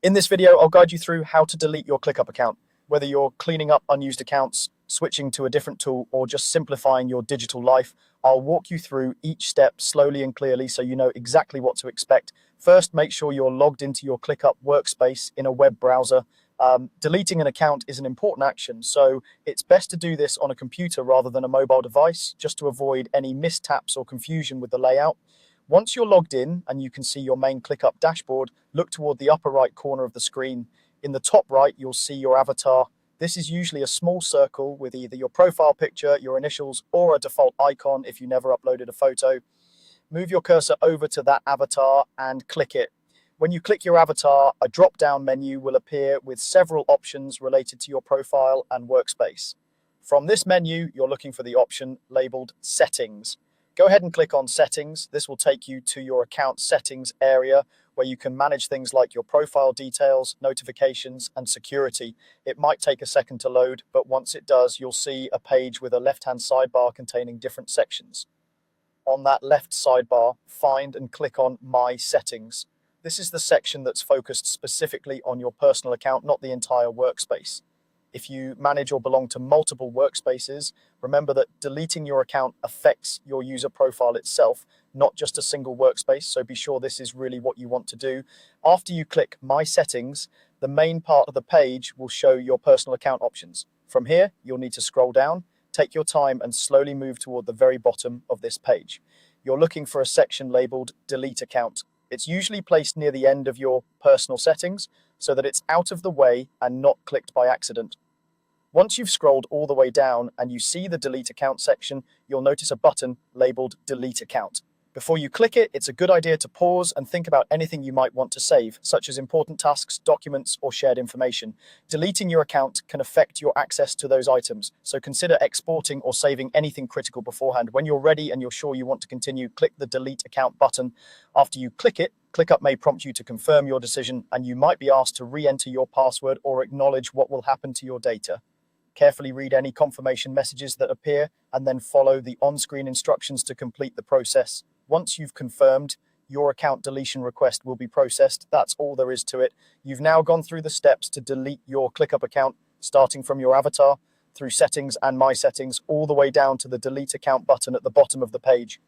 In this video, I'll guide you through how to delete your ClickUp account. Whether you're cleaning up unused accounts, switching to a different tool, or just simplifying your digital life, I'll walk you through each step slowly and clearly so you know exactly what to expect. First, make sure you're logged into your ClickUp workspace in a web browser. Deleting an account is an important action, so it's best to do this on a computer rather than a mobile device, just to avoid any mistaps or confusion with the layout. Once you're logged in and you can see your main ClickUp dashboard, look toward the upper right corner of the screen. In the top right, you'll see your avatar. This is usually a small circle with either your profile picture, your initials, or a default icon if you never uploaded a photo. Move your cursor over to that avatar and click it. When you click your avatar, a drop-down menu will appear with several options related to your profile and workspace. From this menu, you're looking for the option labeled Settings. Go ahead and click on Settings. This will take you to your account settings area where you can manage things like your profile details, notifications, and security. It might take a second to load, but once it does, you'll see a page with a left-hand sidebar containing different sections. On that left sidebar, find and click on My Settings. This is the section that's focused specifically on your personal account, not the entire workspace. If you manage or belong to multiple workspaces, remember that deleting your account affects your user profile itself, not just a single workspace, so be sure this is really what you want to do. After you click My Settings, the main part of the page will show your personal account options. From here, you'll need to scroll down, take your time, and slowly move toward the very bottom of this page. You're looking for a section labeled Delete Account. It's usually placed near the end of your personal settings so that it's out of the way and not clicked by accident. Once you've scrolled all the way down and you see the Delete Account section, you'll notice a button labeled Delete Account. Before you click it, it's a good idea to pause and think about anything you might want to save, such as important tasks, documents, or shared information. Deleting your account can affect your access to those items, so consider exporting or saving anything critical beforehand. When you're ready and you're sure you want to continue, click the Delete Account button. After you click it, ClickUp may prompt you to confirm your decision, and you might be asked to re-enter your password or acknowledge what will happen to your data. Carefully read any confirmation messages that appear and then follow the on-screen instructions to complete the process. Once you've confirmed, your account deletion request will be processed. That's all there is to it. You've now gone through the steps to delete your ClickUp account, starting from your avatar, through Settings and My Settings, all the way down to the Delete Account button at the bottom of the page.